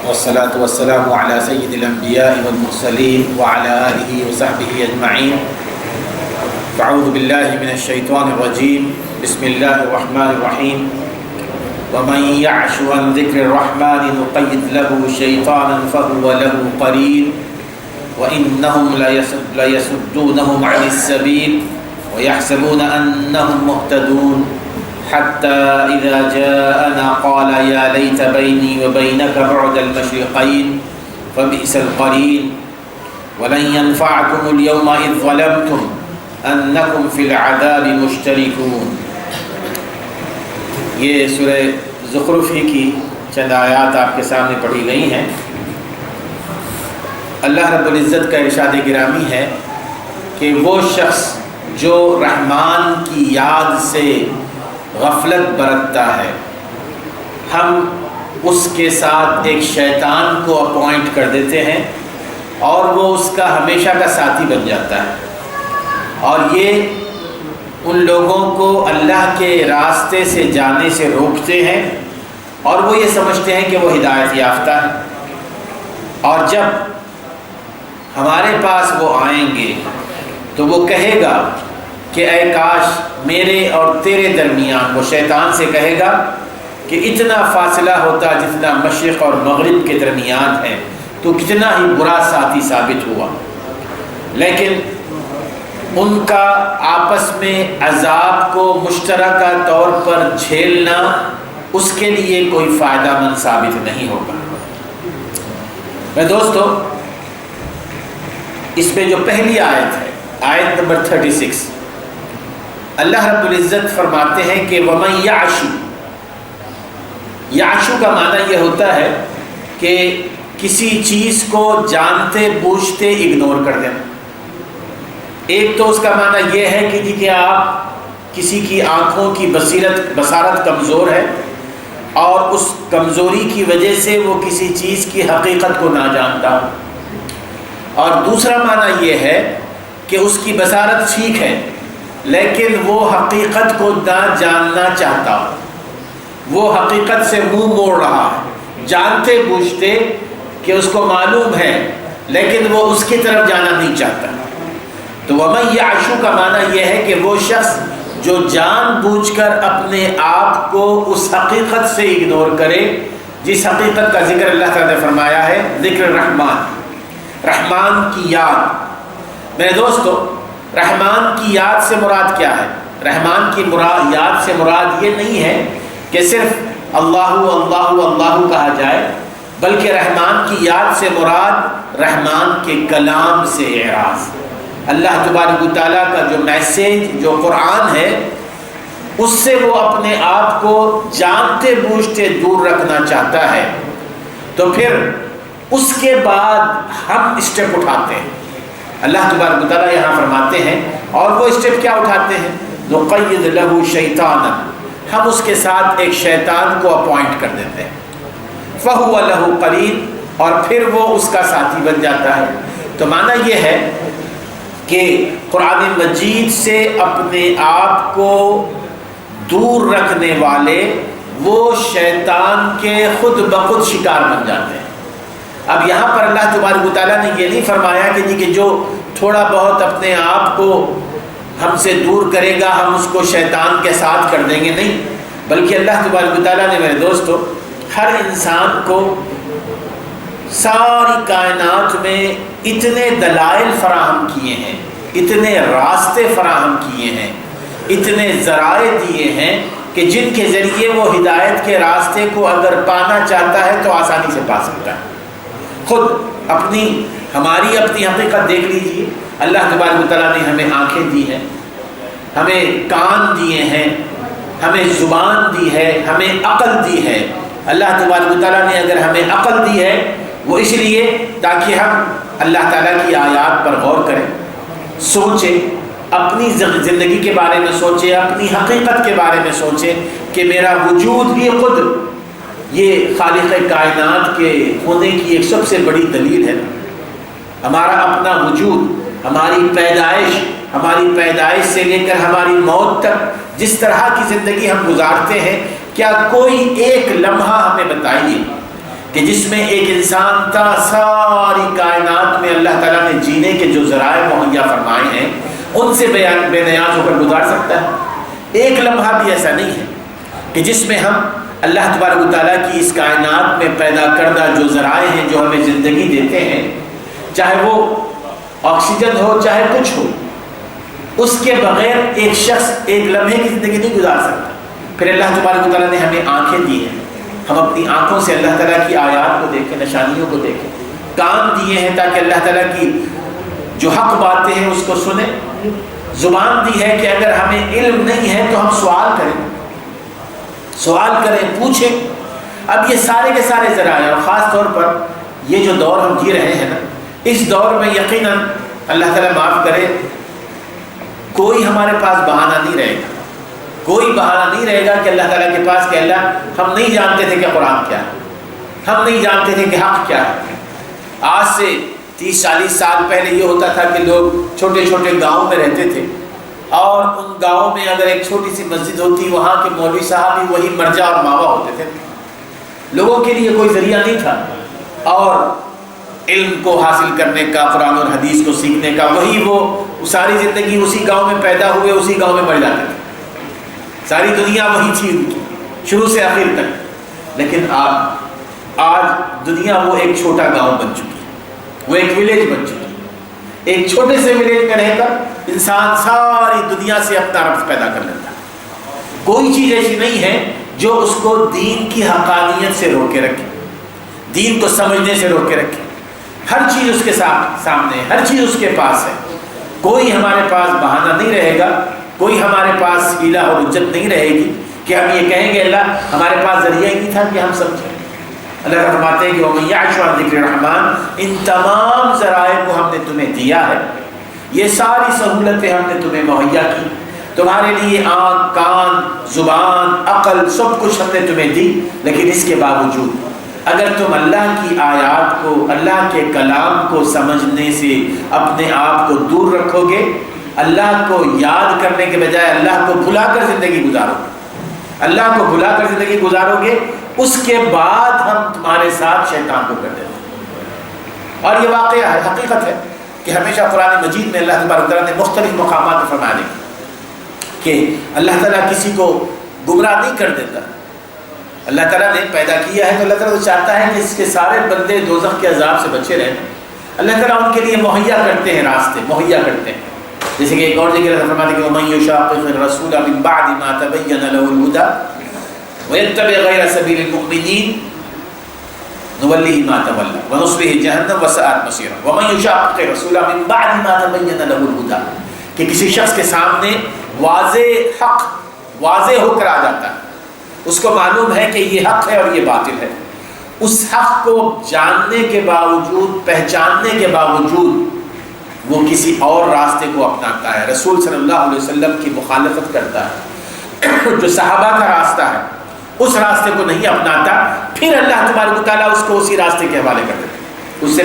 والصلاة والسلام على سيد الأنبياء والمرسلين وعلى آله وصحبه أجمعين. فأعوذ بالله من الشيطان الرجيم. بسم الله الرحمن الرحيم. ومن يعش عن ذكر الرحمن نقيض له شيطانا فهو له قرين وإنهم ليصدونهم عن السبيل ويحسبون أنهم مهتدون حتى إذا جاءنا قال يا ليت بيني وبينك بعد المشرقين فبئس القرين ولن ينفعكم اليوم إذ ظلمتم أنكم في العذاب مشتركون. یہ سورہ زخرف ہی کی چند آیات آپ کے سامنے پڑھی گئی ہیں. اللہ رب العزت کا ارشاد گرامی ہے کہ وہ شخص جو رحمان کی یاد سے غفلت برتتا ہے، ہم اس کے ساتھ ایک شیطان کو اپوائنٹ کر دیتے ہیں اور وہ اس کا ہمیشہ کا ساتھی بن جاتا ہے. اور یہ ان لوگوں کو اللہ کے راستے سے جانے سے روکتے ہیں اور وہ یہ سمجھتے ہیں کہ وہ ہدایت یافتہ ہے. اور جب ہمارے پاس وہ آئیں گے تو وہ کہے گا کہ اے کاش میرے اور تیرے درمیان، وہ شیطان سے کہے گا کہ اتنا فاصلہ ہوتا جتنا مشرق اور مغرب کے درمیان ہے تو کتنا ہی برا ساتھی ثابت ہوا. لیکن ان کا آپس میں عذاب کو مشترکہ طور پر جھیلنا اس کے لیے کوئی فائدہ مند ثابت نہیں ہوگا. میں دوستو، اس پہ جو پہلی آیت ہے، آیت نمبر 36، اللہ رب العزت فرماتے ہیں کہ وَمَن يَعْشُ، یعشو کا معنی یہ ہوتا ہے کہ کسی چیز کو جانتے بوجھتے اگنور کر دینا. ایک تو اس کا معنی یہ ہے کہ آپ کسی کی آنکھوں کی بصارت کمزور ہے اور اس کمزوری کی وجہ سے وہ کسی چیز کی حقیقت کو نہ جانتا ہو. اور دوسرا معنی یہ ہے کہ اس کی بصارت ٹھیک ہے لیکن وہ حقیقت کو نہ جاننا چاہتا ہو، وہ حقیقت سے منہ موڑ رہا ہے، جانتے بوجھتے کہ اس کو معلوم ہے لیکن وہ اس کی طرف جانا نہیں چاہتا. تو وَمَن يَعْشُ کا معنی یہ ہے کہ وہ شخص جو جان بوجھ کر اپنے آپ کو اس حقیقت سے اگنور کرے جس حقیقت کا ذکر اللہ تعالیٰ نے فرمایا ہے، ذکر رحمان، رحمان کی یاد. میرے دوستو، رحمان کی یاد سے مراد کیا ہے؟ رحمان کی یاد سے مراد یہ نہیں ہے کہ صرف اللہ اللہ اللہ کہا جائے، بلکہ رحمان کی یاد سے مراد رحمان کے کلام سے اعراض. اللہ تبارک و تعالیٰ کا جو میسیج، جو قرآن ہے، اس سے وہ اپنے آپ کو جانتے بوجھتے دور رکھنا چاہتا ہے. تو پھر اس کے بعد ہم اسٹیپ اٹھاتے ہیں. اللہ تبارک و تعالیٰ یہاں فرماتے ہیں، اور وہ اسٹیپ کیا اٹھاتے ہیں؟ نقید لہ شیطانا، ہم اس کے ساتھ ایک شیطان کو اپوائنٹ کر دیتے ہیں. فہو لہ قرین، اور پھر وہ اس کا ساتھی بن جاتا ہے. تو معنی یہ ہے کہ قرآن مجید سے اپنے آپ کو دور رکھنے والے وہ شیطان کے خود بخود شکار بن جاتے ہیں. اب یہاں پر اللہ تبارک و تعالیٰ نے یہ نہیں فرمایا کہ جو تھوڑا بہت اپنے آپ کو ہم سے دور کرے گا ہم اس کو شیطان کے ساتھ کر دیں گے، نہیں، بلکہ اللہ تبارک و تعالیٰ نے، میرے دوستو، ہر انسان کو ساری کائنات میں اتنے دلائل فراہم کیے ہیں، اتنے راستے فراہم کیے ہیں، اتنے ذرائع دیے ہیں کہ جن کے ذریعے وہ ہدایت کے راستے کو اگر پانا چاہتا ہے تو آسانی سے پا سکتا ہے. خود ہماری اپنی حقیقت دیکھ لیجیے. اللہ تبارک و تعالیٰ نے ہمیں آنکھیں دی ہیں، ہمیں کان دیے ہیں، ہمیں زبان دی ہے، ہمیں عقل دی ہے. اللہ تبارک و تعالیٰ نے اگر ہمیں عقل دی ہے وہ اس لیے تاکہ ہم اللہ تعالیٰ کی آیات پر غور کریں، سوچیں، اپنی زندگی کے بارے میں سوچیں، اپنی حقیقت کے بارے میں سوچیں کہ میرا وجود بھی خود یہ خالق کائنات کے ہونے کی ایک سب سے بڑی دلیل ہے. ہمارا اپنا وجود، ہماری پیدائش سے لے کر ہماری موت تک جس طرح کی زندگی ہم گزارتے ہیں، کیا کوئی ایک لمحہ ہمیں بتائیے کہ جس میں ایک انسان کا ساری کائنات میں اللہ تعالیٰ نے جینے کے جو ذرائع مہیا فرمائے ہیں ان سے بے نیاز ہو کر گزار سکتا ہے؟ ایک لمحہ بھی ایسا نہیں ہے کہ جس میں ہم اللہ تبارک و تعالیٰ کی اس کائنات میں پیدا کردہ جو ذرائع ہیں جو ہمیں زندگی دیتے ہیں، چاہے وہ آکسیجن ہو چاہے کچھ ہو، اس کے بغیر ایک شخص ایک لمحے کی زندگی نہیں گزار سکتا۔ پھر اللہ تبارک و تعالیٰ نے ہمیں آنکھیں دی ہیں، ہم اپنی آنکھوں سے اللہ تعالیٰ کی آیات کو دیکھیں، نشانیوں کو دیکھیں۔ کان دیے ہیں تاکہ اللہ تعالیٰ کی جو حق باتیں ہیں اس کو سنیں۔ زبان دی ہے کہ اگر ہمیں علم نہیں ہے تو ہم سوال کریں، پوچھیں۔ اب یہ سارے کے سارے ذرائع، اور خاص طور پر یہ جو دور ہم جی رہے ہیں نا، اس دور میں یقیناً اللہ تعالیٰ معاف کرے، کوئی ہمارے پاس بہانہ نہیں رہے گا، کوئی بہانہ نہیں رہے گا کہ اللہ تعالیٰ کے پاس کہ اللہ ہم نہیں جانتے تھے کہ قرآن کیا ہے، ہم نہیں جانتے تھے کہ حق کیا ہے۔ آج سے 30-40 سال پہلے یہ ہوتا تھا کہ لوگ چھوٹے چھوٹے گاؤں میں رہتے تھے، اور ان گاؤں میں اگر ایک چھوٹی سی مسجد ہوتی، وہاں کے مولوی صاحب بھی وہی مرجع اور ماوا ہوتے تھے، لوگوں کے لیے کوئی ذریعہ نہیں تھا، اور علم کو حاصل کرنے کا، قرآن اور حدیث کو سیکھنے کا، وہی وہ ساری زندگی اسی گاؤں میں پیدا ہوئے، اسی گاؤں میں مر جاتے تھے، ساری دنیا وہی تھی ان کی شروع سے آخر تک۔ لیکن آج دنیا وہ ایک چھوٹا گاؤں بن چکی ہے، وہ ایک ولیج بن چکی ہے۔ ایک چھوٹے سے ولیج میں رہ کر انسان ساری دنیا سے اپنا ربط پیدا کر لیتا ہے۔ کوئی چیز ایسی نہیں ہے جو اس کو دین کی حقانیت سے روکے رکھے، دین کو سمجھنے سے روکے رکھے۔ ہر چیز اس کے سامنے ہے، ہر چیز اس کے پاس ہے۔ کوئی ہمارے پاس بہانہ نہیں رہے گا، کوئی ہمارے پاس حیلہ اور حجت نہیں رہے گی کہ ہم یہ کہیں گے اللہ ہمارے پاس ذریعہ ہی نہیں تھا کہ ہم سمجھیں۔ اللہ کا فرماتے ہیں کہ وَمَن يَعْشُ عَن ذِكْرِ الرَّحْمَنِ، ان تمام ذرائع کو ہم نے تمہیں دیا ہے، یہ ساری سہولتیں ہم نے تمہیں مہیا کی، تمہارے لیے آنکھ، کان، زبان، عقل، سب کچھ ہم نے تمہیں دی، لیکن اس کے باوجود اگر تم اللہ کی آیات کو، اللہ کے کلام کو سمجھنے سے اپنے آپ کو دور رکھو گے، اللہ کو یاد کرنے کے بجائے اللہ کو بھلا کر زندگی گزارو گے، اللہ کو بھلا کر زندگی گزارو گے، اس کے بعد ہم تمہارے ساتھ شیطان کو کر دیتے ہیں۔ اور یہ واقعہ ہے، حقیقت ہے کہ ہمیشہ قرآن مجید میں اللہ تبارک و تعالیٰ نے مختلف مقامات پر فرمایا کہ اللہ تعالیٰ کسی کو گمراہ نہیں کر دیتا۔ اللہ تعالیٰ نے پیدا کیا ہے تو اللہ تعالیٰ چاہتا ہے کہ اس کے سارے بندے دوزخ کے عذاب سے بچے رہیں۔ اللہ تعالیٰ ان کے لیے مہیا کرتے ہیں، راستے مہیا کرتے ہیں۔ جیسے کہ ایک اور جگہ اللہ فرماتے ہیں کہ وَمَن يُشَاقِقِ الرَّسُولَ مِن بَعْدِ مَا تَبَيَّنَ لَهُ الْهُدَىٰ وَيَتَّبِعْ غَيْرَ سَبِيلِ الْمُؤْمِنِينَ نُوَلِّهِ مَا تَوَلَّىٰ وَنُصْلِهِ جَهَنَّمَ وَسَاءَتْ مَصِيرًا۔ وَمَن يُشَاقِقِ الرَّسُولَ مِن بَعْدِ مَا تَبَيَّنَ لَهُ الْهُدَىٰ، کہ کسی شخص کے سامنے واضح حق واضح ہو کر آ جاتا ہے، اس کو معلوم ہے کہ یہ حق ہے اور یہ باطل ہے، اس حق کو جاننے کے باوجود، پہچاننے کے باوجود وہ کسی اور راستے کو اپناتا ہے، رسول صلی اللہ علیہ وسلم کی مخالفت کرتا ہے، جو صحابہ کا راستہ ہے اس راستے کو نہیں اپناتا، پھر اللہ تبارک و تعالیٰ اس کو اسی راستے کے حوالے کر دیتے ہیں۔ اس سے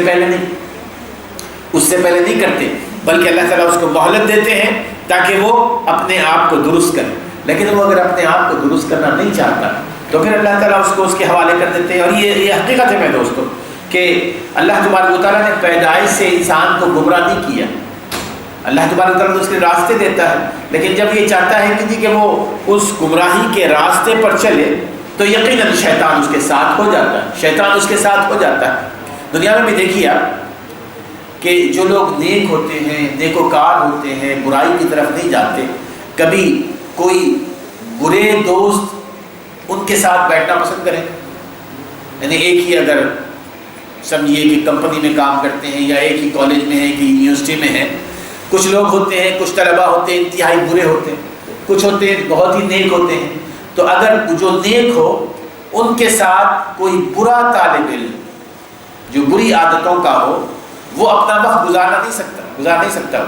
پہلے نہیں کرتے، بلکہ اللہ تعالیٰ اس کو مہلت دیتے ہیں تاکہ وہ اپنے آپ کو درست کرے۔ لیکن وہ اگر اپنے آپ کو درست کرنا نہیں چاہتا تو پھر اللہ تعالیٰ اس کو اس کے حوالے کر دیتے ہیں۔ اور یہ حقیقت ہے میرے دوستوں کہ اللہ تبارک و تعالیٰ نے پیدائش سے انسان کو گمراہ نہیں کیا، اللہ تبارک و تعالیٰ اس کے راستے دیتا ہے، لیکن جب یہ چاہتا ہے کہ وہ اس گمراہی کے راستے پر چلے تو یقیناً شیطان اس کے ساتھ ہو جاتا ہے۔ دنیا میں بھی دیکھیے آپ کہ جو لوگ نیک ہوتے ہیں، نیکوکار ہوتے ہیں، برائی کی طرف نہیں جاتے، کبھی کوئی برے دوست ان کے ساتھ بیٹھنا پسند کریں، یعنی ایک ہی اگر سمجھیے کہ کمپنی میں کام کرتے ہیں یا ایک ہی کالج میں ہیں کہ یونیورسٹی میں ہیں، کچھ لوگ ہوتے ہیں، کچھ طلباء ہوتے ہیں انتہائی برے ہوتے ہیں، کچھ ہوتے ہیں بہت ہی نیک ہوتے ہیں، تو اگر جو نیک ہو ان کے ساتھ کوئی برا طالب علم جو بری عادتوں کا ہو وہ اپنا وقت گزار نہیں سکتا،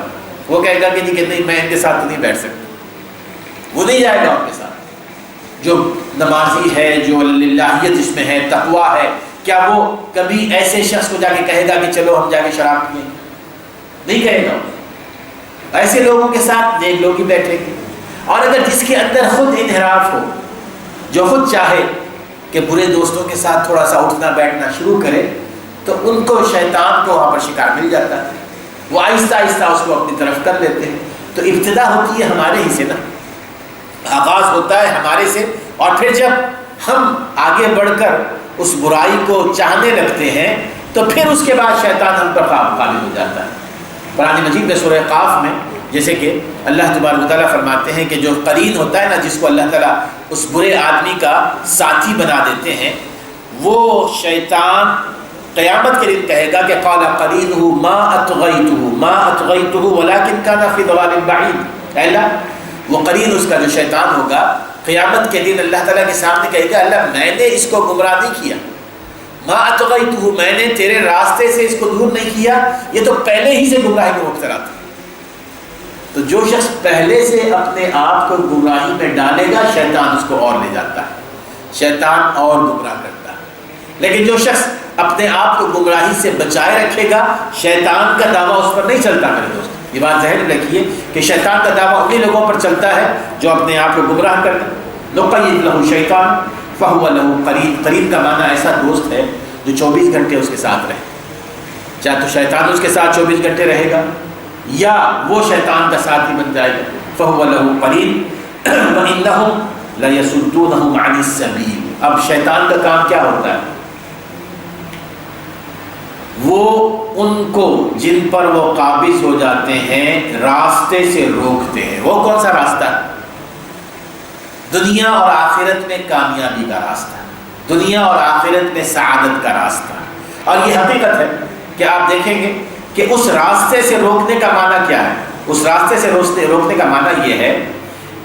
وہ کہے گا کہ نہیں میں ان کے ساتھ نہیں بیٹھ سکتا، وہ نہیں جائے گا ان کے ساتھ۔ جو نمازی ہے، جو اللہیت جس میں ہے، تقویٰ ہے، کیا وہ کبھی ایسے شخص کو جا کے کہے گا کہ چلو ہم جا کے شراب پئیں؟ نہیں کہے گا۔ ایسے لوگوں کے ساتھ نیک لوگ ہی بیٹھیں گے۔ اور اگر جس کے اندر خود انحراف ہو، جو خود چاہے کہ برے دوستوں کے ساتھ تھوڑا سا اٹھنا بیٹھنا شروع کرے تو ان کو شیطان کو وہاں پر شکار مل جاتا ہے، وہ آہستہ آہستہ اس کو اپنی طرف کر لیتے ہیں۔ تو ابتدا ہوتی ہے ہمارے ہی سے نا، آغاز ہوتا ہے ہمارے سے، اور پھر جب ہم آگے بڑھ کر اس برائی کو چاہنے لگتے ہیں تو پھر اس کے بعد شیطان ہم پر غالب ہو جاتا ہے۔ قرآن مجید میں سورہ قاف میں جیسے کہ اللہ تبارک و تعالیٰ فرماتے ہیں کہ جو قرین ہوتا ہے نا، جس کو اللہ تعالیٰ اس برے آدمی کا ساتھی بنا دیتے ہیں، وہ شیطان قیامت کے دن کہے گا کہ قال قرینہ ما اطغیتہ ولکن کان فی ضلال بعید۔ اے اللہ، وہ قرین اس کا جو شیطان ہوگا قیامت کے دن اللہ تعالیٰ کے سامنے کہے گا اللہ میں نے اس کو گمراہ نہیں کیا، ما اطغیتہ میں نے تیرے راستے سے اس کو دور نہیں کیا، یہ تو پہلے ہی سے گمراہی میں مبتلا تھا۔ تو جو شخص پہلے سے اپنے آپ کو گمراہی میں ڈالے گا شیطان اس کو اور لے جاتا ہے، شیطان اور گمراہ کرتا ہے۔ لیکن جو شخص اپنے آپ کو گمراہی سے بچائے رکھے گا شیطان کا دعویٰ اس پر نہیں چلتا۔ میرے دوست یہ بات ذہن میں رکھیے کہ شیطان کا دعویٰ انہی لوگوں پر چلتا ہے جو اپنے آپ کو گمراہ کرتے ہیں۔ نقید لہ شیطان فہو لہ قرین۔ قرین کا معنی ایسا دوست ہے جو 24 گھنٹے اس کے ساتھ رہے، چاہے تو شیطان اس کے ساتھ 24 گھنٹے رہے گا یا وہ شیطان کا ساتھی بن جائے گا۔ فہو لہ قرین وانہم لیصدونہم عن السبیل۔ اب شیطان کا کام کیا ہوتا ہے؟ وہ ان کو جن پر وہ قابض ہو جاتے ہیں راستے سے روکتے ہیں۔ وہ کون سا راستہ ہے؟ دنیا اور آخرت میں کامیابی کا راستہ، دنیا اور آخرت میں سعادت کا راستہ۔ اور یہ حقیقت ہے کہ آپ دیکھیں گے کہ اس راستے سے روکنے کا معنی کیا ہے؟ اس راستے سے روکنے کا معنی یہ ہے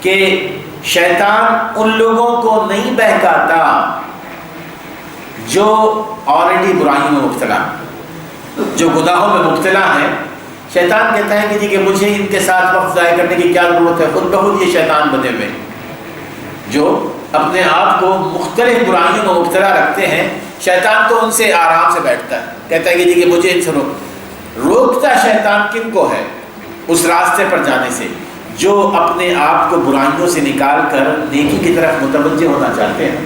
کہ شیطان ان لوگوں کو نہیں بہکاتا جو آلریڈی برائیوں میں مبتلا، جو گناہوں میں مبتلا ہیں۔ شیطان کہتا ہے کہ جی کہ مجھے ان کے ساتھ وقت ضائع کرنے کی کیا ضرورت ہے، خود بخود یہ شیطان بنے ہوئے جو اپنے آپ کو مختلف برائیوں میں مبتلا رکھتے ہیں۔ شیطان تو ان سے آرام سے بیٹھتا ہے، کہتا ہے کہ جی کہ مجھے ان سے روکتا شیطان کن کو ہے؟ اس راستے پر جانے سے جو اپنے آپ کو برائیوں سے نکال کر نیکی کی طرف متوجہ ہونا چاہتے ہیں،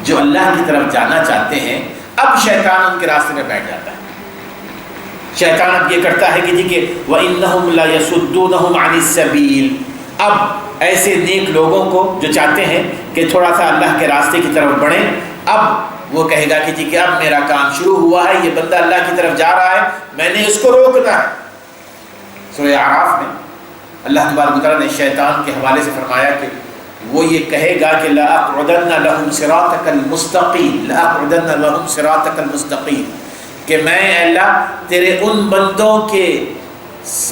جو اللہ کی طرف جانا چاہتے ہیں۔ اب شیطان ان کے راستے میں بیٹھ جاتا ہے۔ شیطان اب یہ کرتا ہے کہ جی کہ وَإِنَّهُمْ لَيَصُدُّونَهُمْ عَنِ السَّبِيلِ۔ اب ایسے نیک لوگوں کو جو چاہتے ہیں کہ تھوڑا سا اللہ کے راستے کی طرف بڑھیں، اب وہ کہے گا کہ جی کہ اب میرا کام شروع ہوا ہے، یہ بندہ اللہ کی طرف جا رہا ہے، میں نے اس کو روکنا ہے۔ سورہ اعراف میں اللہ تبارک و تعالیٰ نے شیطان کے حوالے سے فرمایا کہ وہ یہ کہے گا کہ لَأَقْعُدَنَّ لَهُمْ صِرَاطَكَ الْمُسْتَقِيمَ، لَأَقْعُدَنَّ لَهُمْ صِرَاطَكَ الْمُسْتَقِيمَ، کہ میں اے اللہ تیرے ان بندوں کے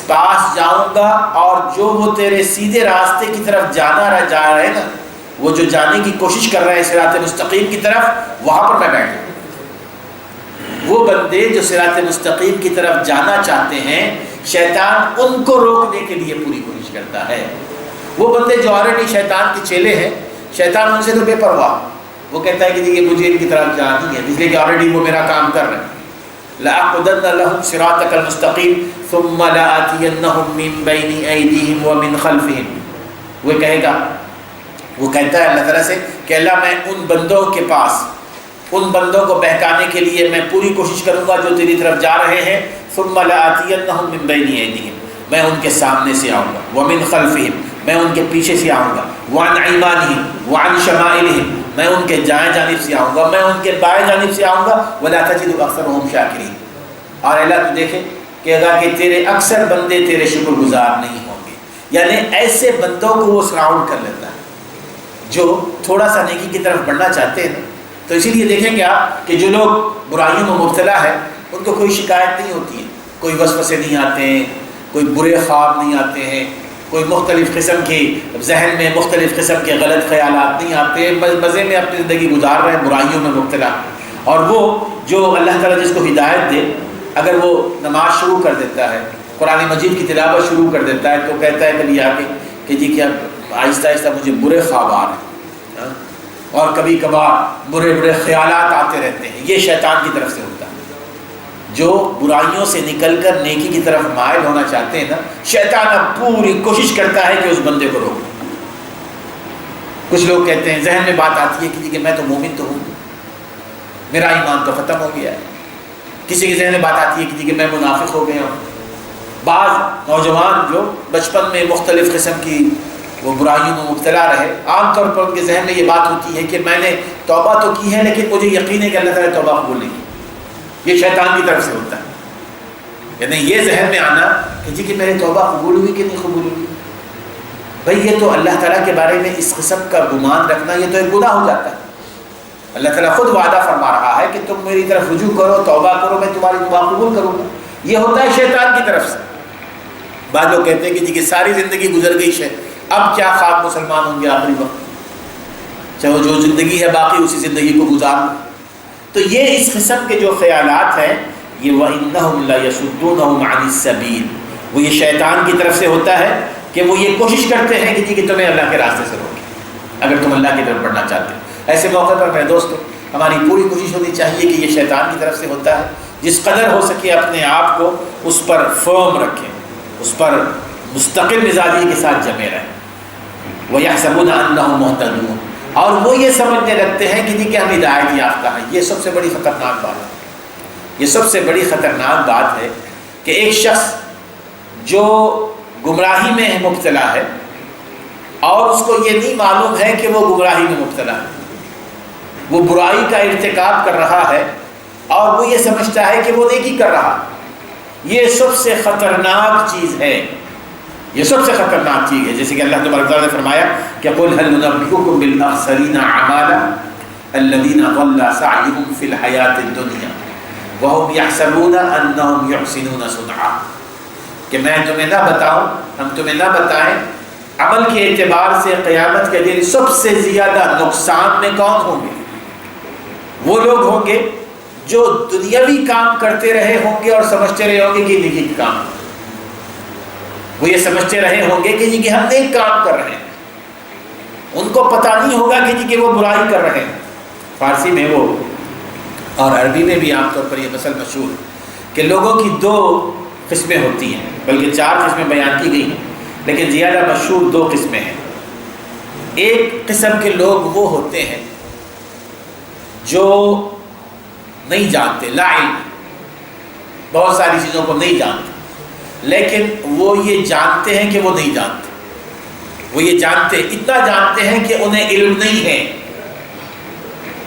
پاس جاؤں گا اور جو وہ تیرے سیدھے راستے کی طرف جا رہے ہیں نا، وہ جو جانے کی کوشش کر رہے ہیں صراط مستقیم کی طرف، وہاں پر میں بیٹھوں۔ وہ بندے جو صراط مستقیم کی طرف جانا چاہتے ہیں شیطان ان کو روکنے کے لیے پوری کوشش کرتا ہے۔ وہ بندے جو آلریڈی شیطان کے چیلے ہیں، شیطان ان سے تو بے پرواہ، وہ کہتا ہے کہ یہ مجھے ان کی طرف جانا ہے اس لیے کہ آلریڈی وہ میرا کام کر رہے ہیں۔ لَأَقْعُدَنَّ لَهُمْ صِرَاطَكَ الْمُسْتَقِيمَ ثُمَّ لَآتِيَنَّهُمْ مِنْ بَيْنِ أَيْدِيهِمْ وَمِنْ خَلْفِهِمْ۔ وہ کہے گا، وہ کہتا ہے اللہ تعالیٰ سے کہ اللہ میں ان بندوں کے پاس، ان بندوں کو بہکانے کے لیے میں پوری کوشش کروں گا جو تیری طرف جا رہے ہیں۔ ثُمَّ لَآتِيَنَّهُمْ مِنْ بَيْنِ أَيْدِيهِمْ، میں ان کے سامنے سے آؤں گا، وَمِنْ خَلْفِهِمْ، میں ان کے پیچھے سے آؤں گا، وَعَنْ أَيْمَانِهِمْ وَعَنْ شَمَائِلِهِمْ، میں ان کے دائیں جانب سے آؤں گا، میں ان کے بائیں جانب سے آؤں گا، وَلَا تَجِدُ أَكْثَرَهُمْ شَاكِرِينَ۔ اور اللہ تو دیکھے کہ تیرے اکثر بندے تیرے شکر گزار نہیں ہوں گے، یعنی ایسے بندوں کو وہ سراؤنڈ کر لیتا ہے جو تھوڑا سا نیکی کی طرف بڑھنا چاہتے ہیں نا۔ تو اسی لیے دیکھیں گے آپ کہ جو لوگ برائیوں میں مبتلا ہے ان کو کوئی شکایت نہیں ہوتی ہے، کوئی وسوسے نہیں آتے ہیں، کوئی برے خواب نہیں آتے ہیں، کوئی مختلف قسم کی ذہن میں مختلف قسم کے غلط خیالات نہیں آتے، مزے میں اپنی زندگی گزار رہے ہیں برائیوں میں مبتلا۔ اور وہ جو اللہ تعالیٰ جس کو ہدایت دے، اگر وہ نماز شروع کر دیتا ہے، قرآن مجید کی تلاوت شروع کر دیتا ہے، تو کہتا ہے کبھی آ کے کہ جی کہ اب آہستہ آہستہ مجھے برے خواب آ رہے ہیں، اور کبھی کبھار برے برے خیالات آتے رہتے ہیں، یہ شیطان کی طرف سے ہوتا ہے۔ جو برائیوں سے نکل کر نیکی کی طرف مائل ہونا چاہتے ہیں نا، شیطان اب پوری کوشش کرتا ہے کہ اس بندے کو روکے۔ کچھ لوگ کہتے ہیں، ذہن میں بات آتی ہے کہ جی کہ میں تو مومن تو ہوں، میرا ایمان تو ختم ہو گیا ہے. کسی کے ذہن میں بات آتی ہے کہ جی کہ میں منافق ہو گیا ہوں. بعض نوجوان جو بچپن میں مختلف قسم کی وہ برائیوں میں مبتلا رہے، عام طور پر ان کے ذہن میں یہ بات ہوتی ہے کہ میں نے توبہ تو کی ہے لیکن مجھے یقین ہے کہ اللہ تعالیٰ توبہ قبول نہیں کی. یہ شیطان کی طرف سے ہوتا ہے. یعنی یہ ذہن میں آنا کہ جی کہ میری توبہ قبول ہوئی کہ نہیں قبول ہوئی. بھائی یہ تو اللہ تعالیٰ کے بارے میں اس قسم کا گمان رکھنا یہ تو ایک گناہ ہو جاتا ہے. اللہ تعالیٰ خود وعدہ فرما رہا ہے کہ تم میری طرف رجوع کرو، توبہ کرو، میں تمہاری توبہ قبول کروں گا. یہ ہوتا ہے شیطان کی طرف سے. بعض لوگ کہتے ہیں کہ جی کہ ساری زندگی گزر گئی ہے، اب کیا خواب مسلمان ہوں گے آخری وقت، چاہے جو زندگی ہے باقی اسی زندگی کو گزارنا. تو یہ اس قسم کے جو خیالات ہیں یہ وَإِنَّهُمْ لَيَصُدُّونَهُمْ عَنِ السَّبِيلِ، وہ یہ شیطان کی طرف سے ہوتا ہے کہ وہ یہ کوشش کرتے ہیں کہ جی کہ تمہیں اللہ کے راستے سے روکیں اگر تم اللہ کی طرف بڑھنا چاہتے ہو. ایسے موقع پر میرے دوستو ہماری پوری کوشش ہونی چاہیے کہ یہ شیطان کی طرف سے ہوتا ہے. جس قدر ہو سکے اپنے آپ کو اس پر فرم رکھیں، اس پر مستقل مزاجی کے ساتھ جمے رہیں. وَيَحْسَبُونَ أَنَّهُمْ مُهْتَدُونَ، اور وہ یہ سمجھنے لگتے ہیں کہ جی کہ ہم ہدایت یافتہ ہیں. یہ سب سے بڑی خطرناک بات ہے. یہ سب سے بڑی خطرناک بات ہے کہ ایک شخص جو گمراہی میں مبتلا ہے اور اس کو یہ نہیں معلوم ہے کہ وہ گمراہی میں مبتلا ہے، وہ برائی کا ارتکاب کر رہا ہے اور وہ یہ سمجھتا ہے کہ وہ نیکی کر رہا. یہ سب سے خطرناک چیز ہے. یہ سب سے خطرناک چیز ہے. جیسے کہ اللہ تبارک و تعالیٰ نے فرمایا کہ قُلْ هَلْ نُنَبِّئُكُمْ بِالْأَخْسَرِينَ أَعْمَالًا الَّذِينَ ضَلَّ سَعْيُهُمْ فِي الْحَيَاةِ الدُّنْيَا وَهُمْ يَحْسَبُونَ أَنَّهُمْ يُحْسِنُونَ صُنْعًا، کہ میں تمہیں نہ بتاؤں، ہم تمہیں نہ بتائیں عمل کے اعتبار سے قیامت کے دن سب سے زیادہ نقصان میں کون ہوں گے؟ وہ لوگ ہوں گے جو دنیاوی کام کرتے رہے ہوں گے اور سمجھتے رہے ہوں گے کہ نیکی کام. وہ یہ سمجھتے رہے ہوں گے کہ جی کہ ہم نیک کام کر رہے ہیں. ان کو پتہ نہیں ہوگا کہ جی کہ وہ برائی کر رہے ہیں. فارسی میں وہ اور عربی میں بھی عام طور پر یہ مسئلہ مشہور کہ لوگوں کی دو قسمیں ہوتی ہیں، بلکہ 4 قسمیں بیان کی گئی ہیں لیکن زیادہ مشہور 2 قسمیں ہیں. ایک قسم کے لوگ وہ ہوتے ہیں جو نہیں جانتے، لا علم، بہت ساری چیزوں کو نہیں جانتے لیکن وہ یہ جانتے ہیں کہ وہ نہیں جانتے. وہ یہ جانتے، اتنا جانتے ہیں کہ انہیں علم نہیں ہے،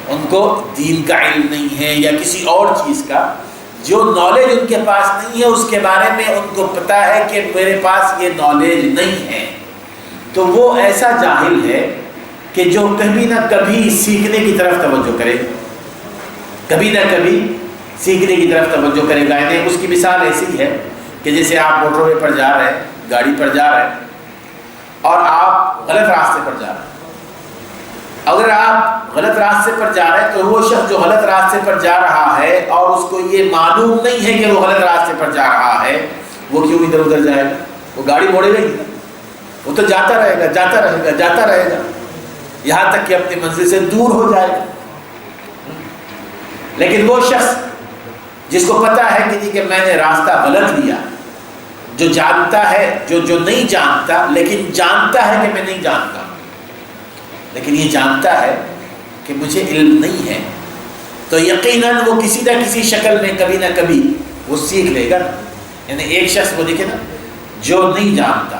ان کو دین کا علم نہیں ہے یا کسی اور چیز کا جو نالج ان کے پاس نہیں ہے اس کے بارے میں ان کو پتہ ہے کہ میرے پاس یہ نالج نہیں ہے. تو وہ ایسا جاہل ہے کہ جو کبھی نہ کبھی سیکھنے کی طرف توجہ کرے، کبھی نہ کبھی سیکھنے کی طرف توجہ کرے گا. یعنی اس کی مثال ایسی ہے کہ جیسے آپ موٹر وے پر جا رہے ہیں، گاڑی پر جا رہے ہیں اور آپ غلط راستے پر جا رہے ہیں. اگر آپ غلط راستے پر جا رہے ہیں تو وہ شخص جو غلط راستے پر جا رہا ہے اور اس کو یہ معلوم نہیں ہے کہ وہ غلط راستے پر جا رہا ہے، وہ کیوں ادھر ادھر جائے گا؟ وہ گاڑی موڑے گا ہی، وہ تو جاتا رہے گا، جاتا رہے گا، جاتا رہے گا یہاں تک کہ اپنی منزل سے دور ہو جائے گا. لیکن وہ شخص جس کو پتا ہے کہ جی کہ میں نے راستہ غلط لیا، جو جانتا ہے، جو نہیں جانتا لیکن جانتا ہے کہ میں نہیں جانتا، لیکن یہ جانتا ہے کہ مجھے علم نہیں ہے، تو یقیناً وہ کسی نہ کسی شکل میں کبھی نہ کبھی وہ سیکھ لے گا. یعنی ایک شخص کو دیکھے نا جو نہیں جانتا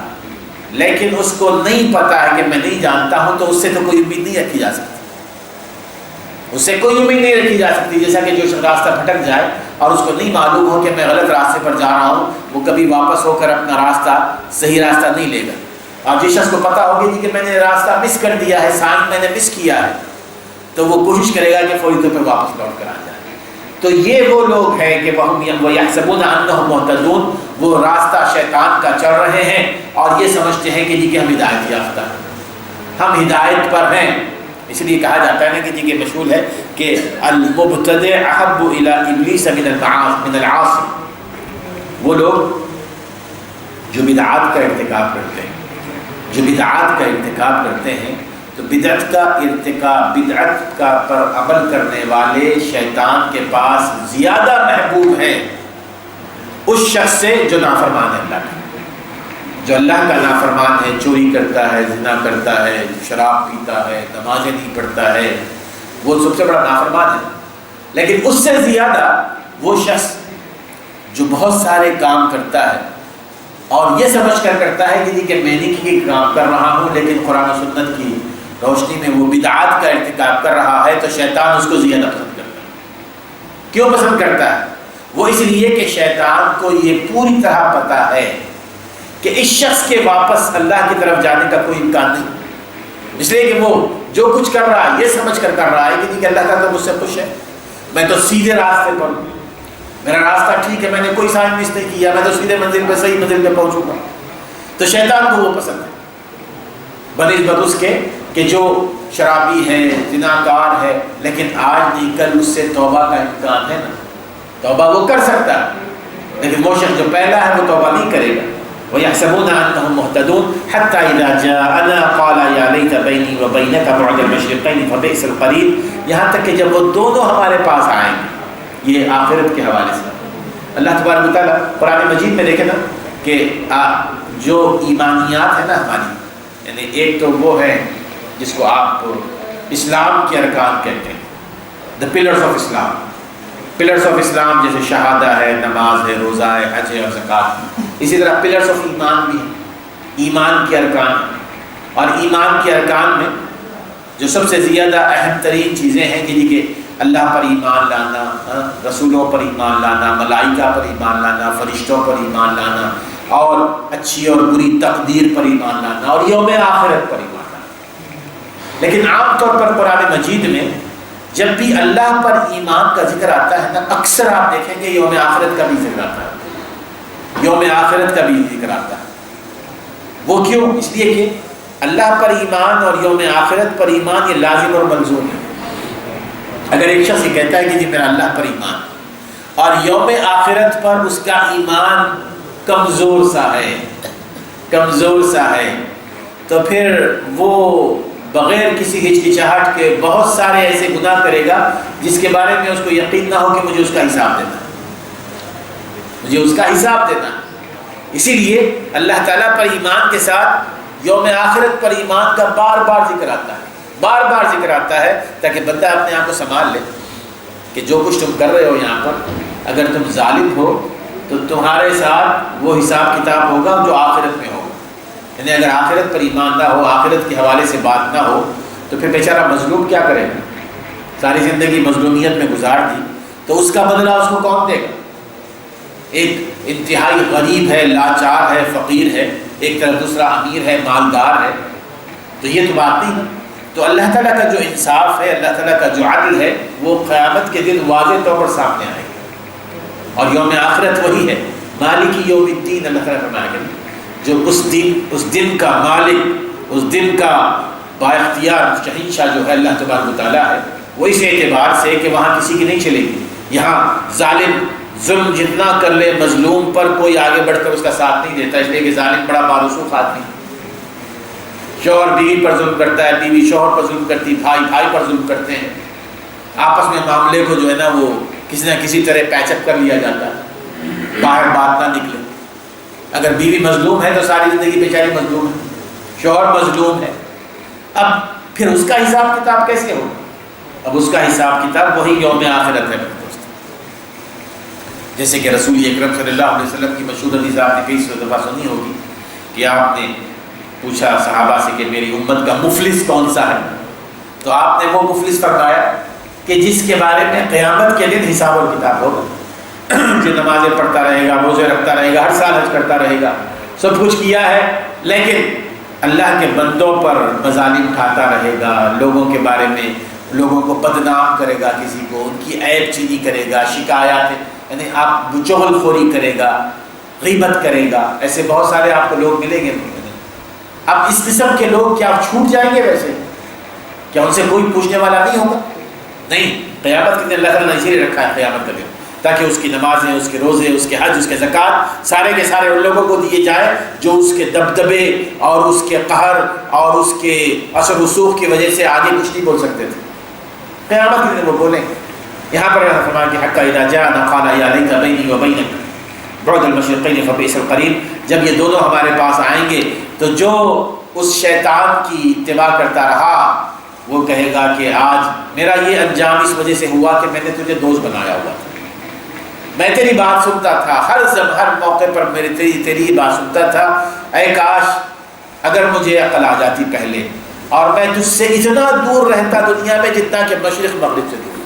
لیکن اس کو نہیں پتا ہے کہ میں نہیں جانتا ہوں، تو اس سے تو کوئی امید نہیں رکھی جا سکتی، اس سے کوئی امید نہیں رکھی جا سکتی. جیسا کہ جو راستہ بھٹک جائے اور اس کو نہیں معلوم ہو کہ میں غلط راستے پر جا رہا ہوں، وہ کبھی واپس ہو کر اپنا راستہ صحیح راستہ نہیں لے گا. اور جس شخص کو پتا ہوگی کہ میں نے راستہ مس کر دیا ہے، سائن میں نے مس کیا ہے، تو وہ کوشش کرے گا کہ فوری طور پر واپس لوٹ کر آ جائے. تو یہ وہ لوگ ہیں کہ وَيَحْسَبُونَ أَنَّهُمْ مُهْتَدُونَ، وہ راستہ شیطان کا چل رہے ہیں اور یہ سمجھتے ہیں کہ جی کہ ہم ہدایت یافتہ ہیں، ہم ہدایت پر ہیں. اس لیے کہا جاتا ہے نا کہ جی کہ مشہور ہے کہ المبتدع احب الى ابلیس من العاصی، وہ لوگ جو بدعات کا ارتکاب کرتے ہیں، جو بدعات کا ارتکاب کرتے ہیں، تو بدعت کا ارتکاب، بدعت کا پر عمل کرنے والے شیطان کے پاس زیادہ محبوب ہیں اس شخص سے جو نافرمان ہے اللہ کا. جو اللہ کا نافرمان ہے، چوری کرتا ہے، زنا کرتا ہے، شراب پیتا ہے، نمازیں نہیں پڑھتا ہے، وہ سب سے بڑا نافرمان ہے۔ لیکن اس سے زیادہ وہ شخص جو بہت سارے کام کرتا ہے اور یہ سمجھ کر کرتا ہے کہ میں نیکی کام کر رہا ہوں، لیکن قرآن و سنت کی روشنی میں وہ بدعات کا ارتکاب کر رہا ہے، تو شیطان اس کو زیادہ پسند کرتا ہے۔ کیوں پسند کرتا ہے؟ وہ اس لیے کہ شیطان کو یہ پوری طرح پتہ ہے کہ اس شخص کے واپس اللہ کی طرف جانے کا کوئی امکان نہیں، اس لیے کہ وہ جو کچھ کر رہا ہے یہ سمجھ کر رہا ہے کہ اللہ کا تو مجھ سے خوش ہے، میں تو سیدھے راستے پر ہوں، میرا راستہ ٹھیک ہے، میں نے کوئی سائن مس نہیں کیا، میں تو سیدھے منزل پہ صحیح منزل پہ پہنچوں گا۔ تو شیطان کو وہ پسند ہے بنسبت اس کے کہ جو شرابی ہے، زناکار ہے، لیکن آج نہیں کل اس سے توبہ کا امکان ہے نا، توبہ وہ کر سکتا ہے، لیکن وہ شخص جو پہلا ہے وہ توبہ نہیں کرے گا۔ وَيَحْسَبُونَ أَنَّهُمْ مُهْتَدُونَ حَتَّى إِذَا جَاءَنَا قَالَ يَا لَيْتَ بَيْنِي وَبَيْنَكَ بُعْدَ الْمَشْرِقَيْنِ فَبِئْسَ الْقَرِينُ، یہاں تک کہ جب وہ دونوں ہمارے پاس آئیں گے، یہ آخرت کے حوالے سے اللہ تبارک و تعالیٰ قرآن مجید میں دیکھیں نا کہ جو ایمانیات ہے نا ہماری، یعنی ایک تو وہ ہے جس کو آپ اسلام کے ارکان کہتے ہیں، the pillars of Islam, pillars of Islam جیسے شہادہ ہے، نماز ہے، روزہ ہے، حج ہے اور زکوٰۃ۔ اسی طرح پلرز آف ایمان بھی ہیں، ایمان کے ارکان، اور ایمان کے ارکان میں جو سب سے زیادہ اہم ترین چیزیں ہیں کہ اللہ پر ایمان لانا، رسولوں پر ایمان لانا، ملائکہ پر ایمان لانا، فرشتوں پر ایمان لانا، اور اچھی اور بری تقدیر پر ایمان لانا، اور یوم آخرت پر ایمان لانا۔ لیکن عام طور پر قرآن مجید میں جب بھی اللہ پر ایمان کا ذکر آتا ہے نا، اکثر آپ دیکھیں گے یوم آخرت کا بھی ذکر آتا ہے، یوم آخرت کا بھی ذکر آتا ہے۔ وہ کیوں؟ اس لیے کہ اللہ پر ایمان اور یوم آخرت پر ایمان یہ لازم اور ملزوم ہے۔ اگر ایک شخص یہ کہتا ہے کہ میرا اللہ پر ایمان اور یوم آخرت پر اس کا ایمان کمزور سا ہے، کمزور سا ہے، تو پھر وہ بغیر کسی ہچکچاہٹ کے بہت سارے ایسے گناہ کرے گا جس کے بارے میں اس کو یقین نہ ہو کہ مجھے اس کا حساب دینا ہے، مجھے اس کا حساب دینا ہے۔ اسی لیے اللہ تعالیٰ پر ایمان کے ساتھ یوم آخرت پر ایمان کا بار بار ذکر آتا ہے، بار بار ذکر آتا ہے، تاکہ بندہ اپنے آپ کو سنبھال لے کہ جو کچھ تم کر رہے ہو یہاں پر، اگر تم ظالم ہو تو تمہارے ساتھ وہ حساب کتاب ہوگا جو آخرت میں ہوگا۔ یعنی اگر آخرت پر ایمان نہ ہو، آخرت کے حوالے سے بات نہ ہو، تو پھر بیچارہ مظلوم کیا کرے گا؟ ساری زندگی مظلومیت میں گزار دی تو اس کا بدلہ اس کو کون دے گا؟ ایک انتہائی غریب ہے، لاچار ہے، فقیر ہے، ایک طرف دوسرا امیر ہے، مالدار ہے، تو یہ تو بات نہیں ہے۔ تو اللہ تعالیٰ کا جو انصاف ہے، اللہ تعالیٰ کا جو عدل ہے، وہ قیامت کے دن واضح طور پر سامنے آئے گا، اور یوم آخرت وہی ہے، مالک یوم الدین، اللہ تعالیٰ فرمائے گا جو اس دن کا مالک، اس دن کا با اختیار شہنشاہ جو ہے اللہ تبارک و تعالیٰ ہے، وہ اس اعتبار سے کہ وہاں کسی کی نہیں چلے گی۔ یہاں ظالم ظلم جتنا کر لے مظلوم پر، کوئی آگے بڑھ کر اس کا ساتھ نہیں دیتا، اس لیے کہ ظالم بڑا بارسوخ آدمی، شوہر بیوی پر ظلم کرتا ہے، بیوی شوہر پر ظلم کرتی، بھائی بھائی پر ظلم کرتے ہیں، آپس میں معاملے کو جو ہے نا وہ کسی نہ کسی طرح پیچ اپ کر لیا جاتا ہے، باہر بات نہ نکلے۔ اگر بیوی مظلوم ہے تو ساری زندگی بیچاری مظلوم ہے، شوہر مظلوم ہے، اب پھر اس کا حساب کتاب کیسے ہو؟ اب اس کا حساب کتاب وہی یوم آخرت ہے دوست۔ جیسے کہ رسول اکرم صلی اللہ علیہ وسلم کی مشہور حدیث آپ نے کئی دفعہ سنی ہوگی کہ آپ نے پوچھا صحابہ سے کہ میری امت کا مفلس کون سا ہے، تو آپ نے وہ مفلس فرمایا کہ جس کے بارے میں قیامت کے دن حساب اور کتاب ہوگا، جو نمازیں پڑھتا رہے گا، روزے رکھتا رہے گا، ہر سال حج کرتا رہے گا، سب کچھ کیا ہے، لیکن اللہ کے بندوں پر مظالم اٹھاتا رہے گا، لوگوں کے بارے میں لوگوں کو بدنام کرے گا، کسی کو ان کی عیب چینی کرے گا، شکایات یعنی آپ چغل خوری کرے گا، غیبت کرے گا، ایسے بہت سارے آپ کو لوگ ملیں گے۔ اب اس قسم کے لوگ کیا چھوٹ جائیں گے؟ ویسے کیا ان سے کوئی پوچھنے والا نہیں ہوگا؟ نہیں، قیامت کے دن اللہ تعالیٰ نے اسی لیے رکھا ہے قیامت کا دن، تاکہ اس کی نمازیں، اس کے روزے، اس کے حج، اس کے زکوٰۃ سارے کے سارے ان لوگوں کو دیے جائیں جو اس کے دبدبے اور اس کے قہر اور اس کے اثر رسوخ کی وجہ سے آگے کچھ نہیں بول سکتے تھے، قیامت کے دن وہ بولیں۔ یہاں پر فرمایا کہ حتی اذا جاءنا قال یا لیت بینی و بینک بعد المشرقین فبئس القرین، جب یہ دونوں ہمارے پاس آئیں گے تو جو اس شیطان کی اتباع کرتا رہا وہ کہے گا کہ آج میرا یہ انجام اس وجہ سے ہوا کہ میں نے تجھے دوست بنایا ہوا تھا، میں تیری بات سنتا تھا، ہر موقع پر تیری ہی بات سنتا تھا، اے کاش اگر مجھے عقل آ جاتی پہلے اور میں تجھ سے اتنا دور رہتا دنیا میں جتنا کہ مشرق مغرب سے دور۔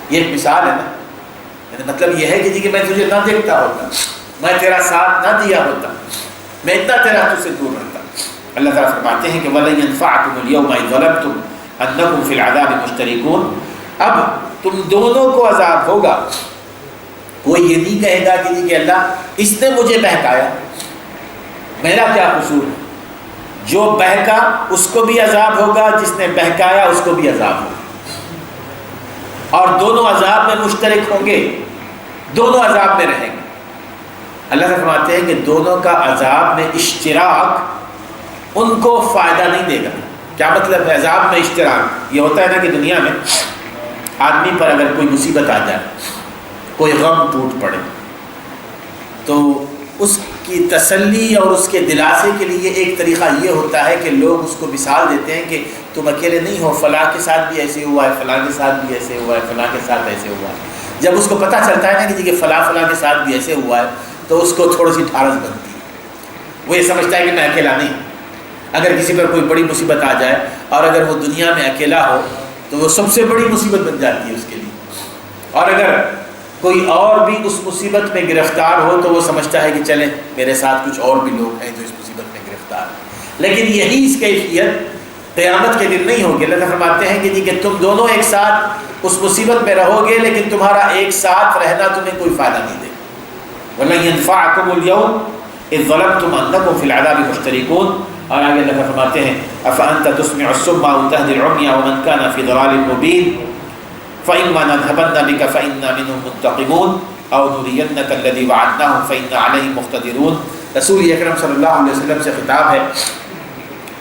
یہ ایک مثال ہے نا، یعنی مطلب یہ ہے کہ میں تجھے نہ دیکھتا ہوتا، میں تیرا ساتھ نہ دیا ہوتا، میں اتنا تیرا تجھ سے دور رہتا۔ اللہ تعالیٰ فرماتے ہیں کہ وَلَن يَنفَعَكُمُ الْيَوْمَ إِذْ ظَلَمْتُمْ أَنَّكُمْ فِي الْعَذَابِ مُشْتَرِكُونَ، اب تم دونوں کو عذاب ہوگا، کوئی یہ نہیں کہے گا کہ اللہ اس نے مجھے بہکایا، میرا کیا قصور ہے۔ جو بہکا اس کو بھی عذاب ہوگا، جس نے بہکایا اس کو بھی عذاب ہوگا، اور دونوں عذاب میں مشترک ہوں گے، دونوں عذاب میں رہیں گے۔ اللہ فرماتے ہیں کہ دونوں کا عذاب میں اشتراک ان کو فائدہ نہیں دے گا۔ کیا مطلب ہے عذاب میں اشتراک؟ یہ ہوتا ہے نا کہ دنیا میں آدمی پر اگر کوئی مصیبت آ جائے، کوئی غم ٹوٹ پڑے، تو اس کی تسلی اور اس کے دلاسے کے لیے ایک طریقہ یہ ہوتا ہے کہ لوگ اس کو مثال دیتے ہیں کہ تم اکیلے نہیں ہو، فلاں کے ساتھ بھی ایسے ہوا ہے، فلاں کے ساتھ بھی ایسے ہوا ہے، فلاں کے ساتھ ایسے ہوا ہے۔ جب اس کو پتہ چلتا ہے نا کہ فلاں کے ساتھ بھی ایسے ہوا ہے تو اس کو تھوڑی سی ڈھارس بنتی ہے، وہ یہ سمجھتا ہے کہ میں اکیلا نہیں۔ اگر کسی پر کوئی بڑی مصیبت آ جائے اور اگر وہ دنیا میں اکیلا ہو تو وہ سب سے بڑی مصیبت بن جاتی ہے اس کے لیے، اور اگر کوئی اور بھی اس مصیبت میں گرفتار ہو تو وہ سمجھتا ہے کہ چلیں میرے ساتھ کچھ اور بھی لوگ ہیں جو اس مصیبت میں گرفتار ہیں۔ لیکن یہی اس کیفیت قیامت کے دن نہیں ہوگی۔ اللہ فرماتے ہیں کہ تم دونوں ایک ساتھ اس مصیبت میں رہو گے، لیکن تمہارا ایک ساتھ رہنا تمہیں کوئی فائدہ نہیں دے گا۔ وَلَن يَنفَعَكُمُ الْيَوْمَ إِذْ ظَلَمْتُمْ أَنَّكُمْ فِي الْعَذَابِ مُشْتَرِكُونَ، اور آگے اللہ فرماتے ہیں أَفَأَنْتَ تُسْمِعُ الصُّمَّ أَوْ تَهْدِي الْعُمْيَ وَمَنْ كَانَ فِي ضَلَالٍ مُبِينٍ فَإِمَّا نَذْهَبَنَّ بِكَ فَإِنَّا مِنْهُمْ مُنْتَقِمُونَ أَوْ نُرِيَنَّكَ الَّذِي وَعَدْنَاهُمْ فَإِنَّا عَلَيْهِمْ مُقْتَدِرُونَ۔ رسول اکرم صلی اللہ علیہ وسلم سے خطاب ہے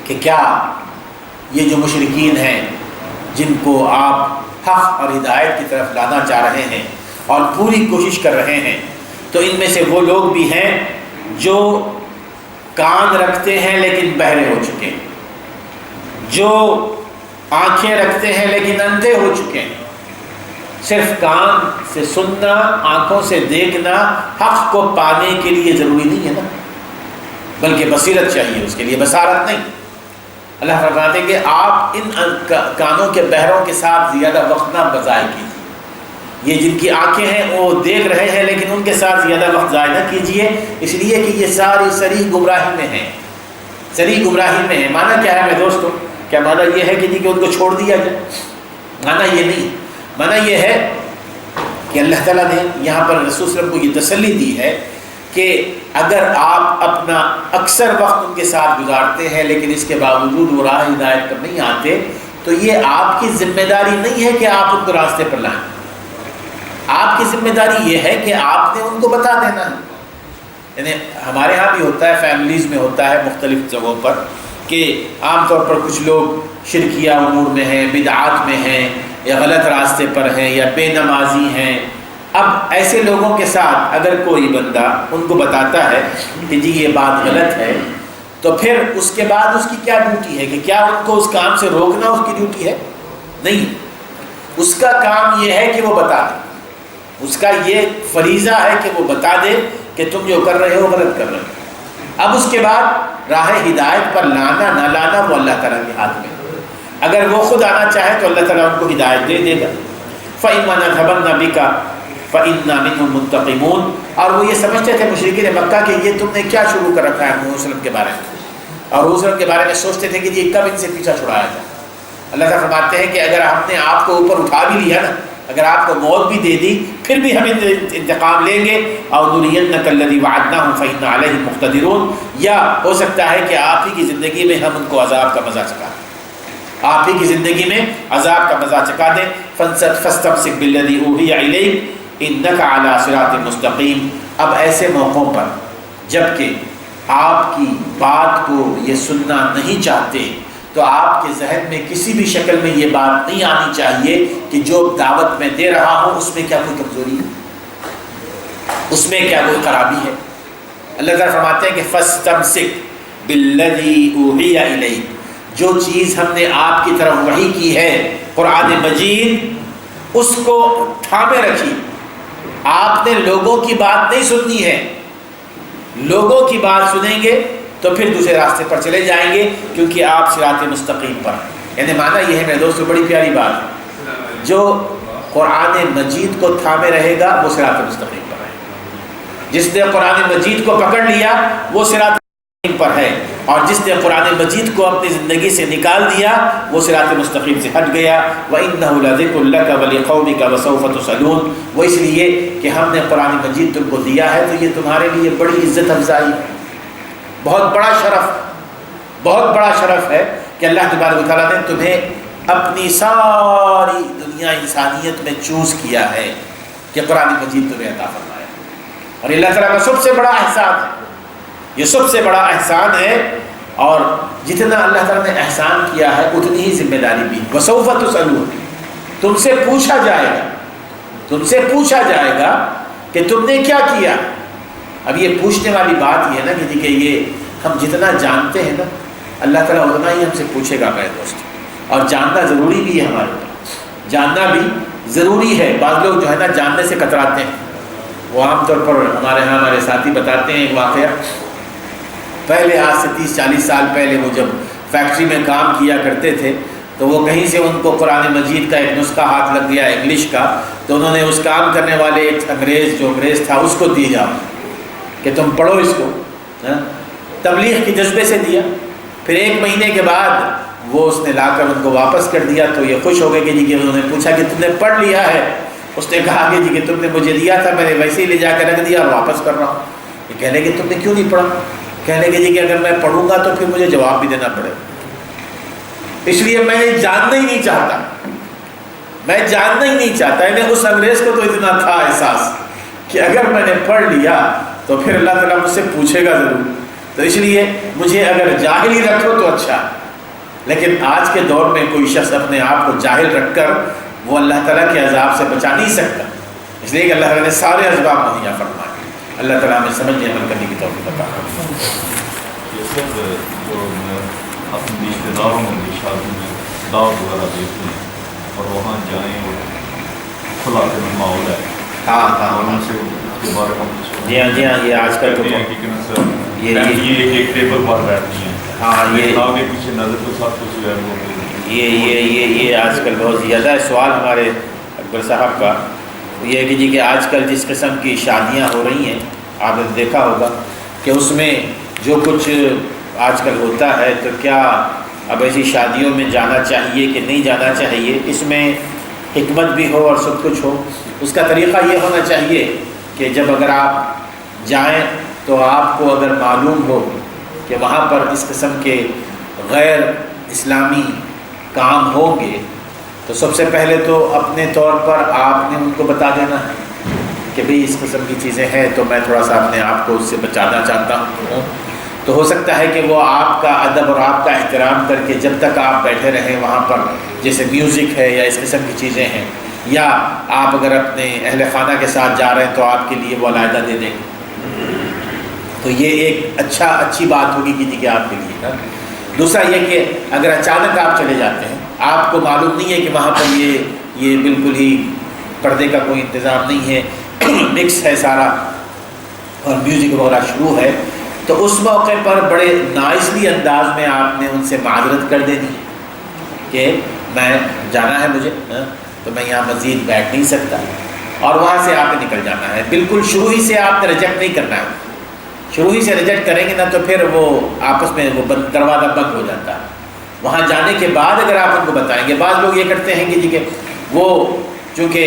کہ کیا یہ جو مشرکین ہیں جن کو آپ حق اور ہدایت کی طرف لانا چاہ رہے ہیں اور پوری کوشش کر رہے ہیں، تو ان میں سے وہ لوگ بھی ہیں جو کان رکھتے ہیں لیکن بہرے ہو چکے ہیں، جو آنکھیں رکھتے ہیں لیکن اندھے ہو چکے ہیں۔ صرف کان سے سننا، آنکھوں سے دیکھنا حق کو پانے کے لیے ضروری نہیں ہے نا، بلکہ بصیرت چاہیے، اس کے لیے بصارت نہیں۔ اللہ فرماتے ہیں کہ آپ ان کانوں کے بہروں کے ساتھ زیادہ وقت نہ ضائع کیجیے۔ یہ جن کی آنکھیں ہیں وہ دیکھ رہے ہیں لیکن ان کے ساتھ زیادہ وقت ضائع نہ کیجیے، اس لیے کہ یہ ساری صریح گمراہی میں ہیں، صریح گمراہی میں ہیں۔ معنی کیا ہے میرے دوستوں؟ کیا معنی یہ ہے کہ ان کو چھوڑ دیا جائے؟ معنی یہ نہیں، معنی یہ ہے کہ اللہ تعالیٰ نے یہاں پر رسول صلی اللہ علیہ وسلم کو یہ تسلی دی ہے کہ اگر آپ اپنا اکثر وقت ان کے ساتھ گزارتے ہیں لیکن اس کے باوجود وہ راہ ہدایت پر نہیں آتے، تو یہ آپ کی ذمہ داری نہیں ہے کہ آپ ان کو راستے پر لائیں، آپ کی ذمہ داری یہ ہے کہ آپ نے ان کو بتا دینا ہے۔ یعنی ہمارے ہاں بھی ہوتا ہے، فیملیز میں ہوتا ہے مختلف جگہوں پر، کہ عام طور پر کچھ لوگ شرکیہ امور میں ہیں، بدعات میں ہیں، یا غلط راستے پر ہیں، یا بے نمازی ہیں۔ اب ایسے لوگوں کے ساتھ اگر کوئی بندہ ان کو بتاتا ہے کہ جی یہ بات غلط ہے، تو پھر اس کے بعد اس کی کیا ڈیوٹی ہے؟ کہ کیا ان کو اس کام سے روکنا اس کی ڈیوٹی ہے؟ نہیں، اس کا کام یہ ہے کہ وہ بتا دے، اس کا یہ فریضہ ہے کہ وہ بتا دے کہ تم جو کر رہے ہو غلط کر رہے ہو۔ اب اس کے بعد راہ ہدایت پر لانا نہ لانا وہ اللہ تعالیٰ کے ہاتھ میں، اگر وہ خود آنا چاہے تو اللہ تعالیٰ ان کو ہدایت دے دے گا۔ فَإِمَّا نَذْهَبَنَّ بِكَ فَإِنَّا مِنْهُمْ مُنْتَقِمُونَ، اور وہ یہ سمجھتے تھے مشرکین مکہ کہ یہ تم نے کیا شروع کر رکھا ہے محمد وسلم کے بارے میں، اور حضور وسلم کے بارے میں سوچتے تھے کہ یہ کب ان سے پیچھا چھڑایا جائے۔ اللہ تعالیٰ فرماتے ہیں کہ اگر ہم نے آپ کو اوپر اٹھا بھی لیا نا، اگر آپ کو موت بھی دے دی، پھر بھی ہم انتقام لیں گے۔ أَوْ نُرِيَنَّكَ الَّذِي وَعَدْنَاهُمْ فَإِنَّا عَلَيْهِمْ مُقْتَدِرُونَ، یا ہو سکتا ہے کہ آپ ہی کی زندگی میں ہم ان کو عذاب کا مزہ چکا دیں، آپ ہی کی زندگی میں عذاب کا مزہ چکا دیں۔ فَاسْتَمْسِكْ بِالَّذِي أُوحِيَ إِلَيْكَ إِنَّكَ عَلَىٰ صِرَاطٍ مُسْتَقِيمٍ۔ اب ایسے موقعوں پر جب کہ آپ کی بات کو یہ سننا نہیں چاہتے، تو آپ کے ذہن میں کسی بھی شکل میں یہ بات نہیں آنی چاہیے کہ جو دعوت میں دے رہا ہوں اس میں کیا کوئی کمزوری ہے۔ اس میں کیا کوئی خرابی ہے؟ اللہ تعالیٰ فرماتے ہیں کہ فَاسْتَمْسِكْ بِالَّذِي أُوحِيَ إِلَيْكَ، جو چیز ہم نے آپ کی طرف وحی کی ہے قرآن مجید، اس کو تھامے رکھی۔ آپ نے لوگوں کی بات نہیں سننی ہے، لوگوں کی بات سنیں گے تو پھر دوسرے راستے پر چلے جائیں گے، کیونکہ آپ صراط مستقیم پر۔ یعنی معنی یہ ہے میرے دوستو، بڑی پیاری بات ہے، جو قرآن مجید کو تھامے رہے گا وہ صراط مستقیم پر ہے، جس نے قرآن مجید کو پکڑ لیا وہ صراط مستقیم پر ہے، اور جس نے قرآن مجید کو اپنی زندگی سے نکال دیا وہ صراط مستقیم سے ہٹ گیا۔ وَإِنَّهُ لَذِكْرٌ لَكَ وَلِقَوْمِكَ وَسَوْفَ تُسْأَلُونَ، وہ اس لیے کہ ہم نے قرآن مجید تم کو دیا ہے تو یہ تمہارے لیے بڑی عزت افزائی، بہت بڑا شرف ہے کہ اللہ تبارک و تعالیٰ نے تمہیں اپنی ساری دنیا انسانیت میں چوز کیا ہے کہ قرآن مجید تمہیں عطا فرمایا، اور اللہ تعالیٰ کا سب سے بڑا احسان ہے، یہ سب سے بڑا احسان ہے۔ اور جتنا اللہ تعالیٰ نے احسان کیا ہے اتنی ہی ذمہ داری بھی۔ وَسَوْفَ تُسْأَلُونَ، تم سے پوچھا جائے گا کہ تم نے کیا کیا۔ اب یہ پوچھنے والی بات یہ ہے نا کہ یہ ہم جتنا جانتے ہیں نا اللہ تعالیٰ اتنا ہی ہم سے پوچھے گا میرے دوست، اور جاننا ضروری بھی ہے، ہمارے پاس جاننا بھی ضروری ہے۔ بعض لوگ جو ہے نا جاننے سے کتراتے ہیں، وہ عام طور پر ہمارے ساتھی بتاتے ہیں ایک واقعہ، پہلے آج سے 30-40 سال پہلے وہ جب فیکٹری میں کام کیا کرتے تھے تو وہ کہیں سے ان کو قرآن مجید کا ایک نسخہ ہاتھ لگ گیا انگلش کا، تو انہوں نے اس کام کرنے والے ایک انگریز تھا اس کو دی جاؤ کہ تم پڑھو اس کو، تبلیغ کی جذبے سے دیا۔ پھر 1 مہینے کے بعد وہ اس نے لا کر ان کو واپس کر دیا، تو یہ خوش ہو گئے کہ جی کہ انہوں نے پوچھا کہ تم نے پڑھ لیا ہے؟ اس نے کہا کہ جی کہ تم نے مجھے دیا تھا، میں نے ویسے ہی لے جا کے رکھ دیا اور واپس کر رہا ہوں۔ یہ کہنے کہ تم نے کیوں نہیں پڑھا؟ کہنے کہ جی کہ اگر میں پڑھوں گا تو پھر مجھے جواب بھی دینا پڑے، اس لیے میں جاننا ہی نہیں چاہتا، یعنی اس انگریز کو تو اتنا تھا احساس کہ اگر میں نے پڑھ لیا تو پھر اللہ تعالیٰ مجھ سے پوچھے گا ضرور، تو اس لیے مجھے اگر جاہل ہی رکھو تو اچھا، لیکن آج کے دور میں کوئی شخص اپنے آپ کو جاہل رکھ کر وہ اللہ تعالیٰ کے عذاب سے بچا نہیں سکتا، اس لیے کہ اللہ تعالیٰ نے سارے اسباب مہیا فرمائے۔ اللہ تعالیٰ ہمیں سمجھنے عمل کرنے کی توفیق عطا فرمائے۔ یہ سب جو اپنے رشتے داروں میں شادی میں دعوت وغیرہ دیتے ہیں اور وہاں جائیں اور کھلا کے ماحول ہے، ہاں ان سے اس کے بارے میں جی ہاں یہ آج کل تو یہ ایک ٹیبل پر بیٹھتی ہیں، ہاں یہ آگے پیچھے نظر تو سب کچھ جو ہے وہ یہ آج کل بہت زیادہ سوال ہمارے اکبر صاحب کا یہ ہے کہ جی کہ آج کل جس قسم کی شادیاں ہو رہی ہیں آپ نے دیکھا ہوگا کہ اس میں جو کچھ آج کل ہوتا ہے، تو کیا اب ایسی شادیوں میں جانا چاہیے کہ نہیں جانا چاہیے؟ اس میں حکمت بھی ہو اور سب کچھ ہو۔ اس کا طریقہ یہ ہونا چاہیے کہ جب اگر آپ جائیں تو آپ کو اگر معلوم ہو کہ وہاں پر اس قسم کے غیر اسلامی کام ہوں گے تو سب سے پہلے تو اپنے طور پر آپ نے ان کو بتا دینا ہے کہ بھئی اس قسم کی چیزیں ہیں تو میں تھوڑا سا اپنے آپ کو اس سے بچانا چاہتا ہوں۔ تو ہو سکتا ہے کہ وہ آپ کا ادب اور آپ کا احترام کر کے جب تک آپ بیٹھے رہیں وہاں پر، جیسے میوزک ہے یا اس قسم کی چیزیں ہیں، یا آپ اگر اپنے اہل خانہ کے ساتھ جا رہے ہیں تو آپ کے لیے وہ علیحدہ دے دیں، تو یہ ایک اچھی بات ہوگی کہ آپ کے لیے۔ دوسرا یہ کہ اگر اچانک آپ چلے جاتے ہیں، آپ کو معلوم نہیں ہے کہ وہاں پر یہ بالکل ہی پردے کا کوئی انتظام نہیں ہے، مکس ہے سارا اور میوزک وغیرہ شروع ہے، تو اس موقع پر بڑے نائسلی انداز میں آپ نے ان سے معذرت کر دینی ہے کہ میں جانا ہے مجھے، تو میں یہاں مزید بیٹھ نہیں سکتا، اور وہاں سے آپ نے نکل جانا ہے۔ بالکل شروع ہی سے آپ نے ریجیکٹ نہیں کرنا ہے، شروع ہی سے ریجیکٹ کریں گے نا تو پھر وہ آپس میں وہ دروازہ بند ہو جاتا ہے۔ وہاں جانے کے بعد اگر آپ ان کو بتائیں گے، بعض لوگ یہ کرتے ہیں کہ جی کہ وہ چونکہ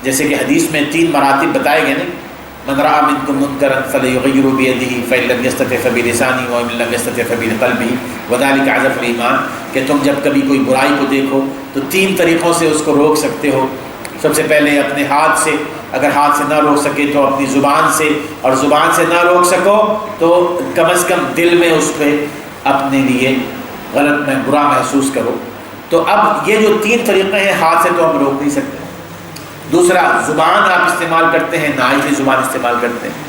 جیسے کہ حدیث میں 3 مراتب بتائے گئے نا، من رأى منكم منكرا فليغيره بيده فإن لم يستطع فبلسانه وإن لم يستطع فبقلبه وذلك أضعف الإيمان، کہ تم جب کبھی کوئی برائی کو دیکھو تو 3 طریقوں سے اس کو روک سکتے ہو۔ سب سے پہلے اپنے ہاتھ سے، اگر ہاتھ سے نہ روک سکے تو اپنی زبان سے، اور زبان سے نہ روک سکو تو کم از کم دل میں اس پہ اپنے لیے غلط میں برا محسوس کرو۔ تو اب یہ جو 3 طریقے ہیں ہاتھ سے تو ہم روک نہیں سکتے، دوسرا زبان آپ استعمال کرتے ہیں، نااہلی زبان استعمال کرتے ہیں۔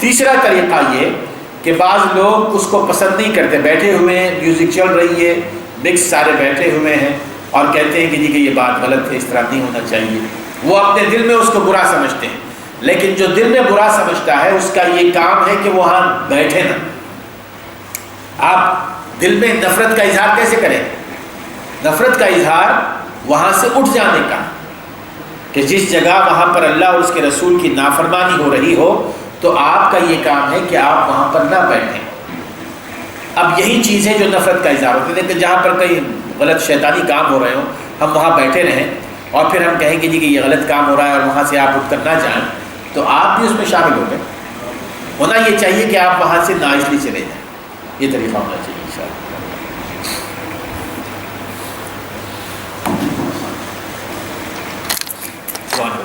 تیسرا طریقہ یہ کہ بعض لوگ اس کو پسند نہیں کرتے، بیٹھے ہوئے ہیں، میوزک چل رہی ہے، مکس سارے بیٹھے ہوئے ہیں اور کہتے ہیں کہ جی کہ یہ بات غلط ہے، اس طرح نہیں ہونا چاہیے، وہ اپنے دل میں اس کو برا سمجھتے ہیں۔ لیکن جو دل میں برا سمجھتا ہے اس کا یہ کام ہے کہ وہاں بیٹھے نا۔ آپ دل میں نفرت کا اظہار کیسے کریں؟ نفرت کا اظہار وہاں سے اٹھ جانے کا، کہ جس جگہ وہاں پر اللہ اور اس کے رسول کی نافرمانی ہو رہی ہو تو آپ کا یہ کام ہے کہ آپ وہاں پر نہ بیٹھیں۔ اب یہی چیز ہے جو نفرت کا اظہار ہوتا ہے کہ جہاں پر کئی غلط شیطانی کام ہو رہے ہوں ہم وہاں بیٹھے رہیں اور پھر ہم کہیں کہ جی کہ یہ غلط کام ہو رہا ہے اور وہاں سے آپ اٹھ کر نہ جائیں تو آپ بھی اس میں شامل ہو گئے۔ ہونا یہ چاہیے کہ آپ وہاں سے نہ اس لیے چلے جائیں، یہ طریقہ ہونا چاہیے انشاءاللہ۔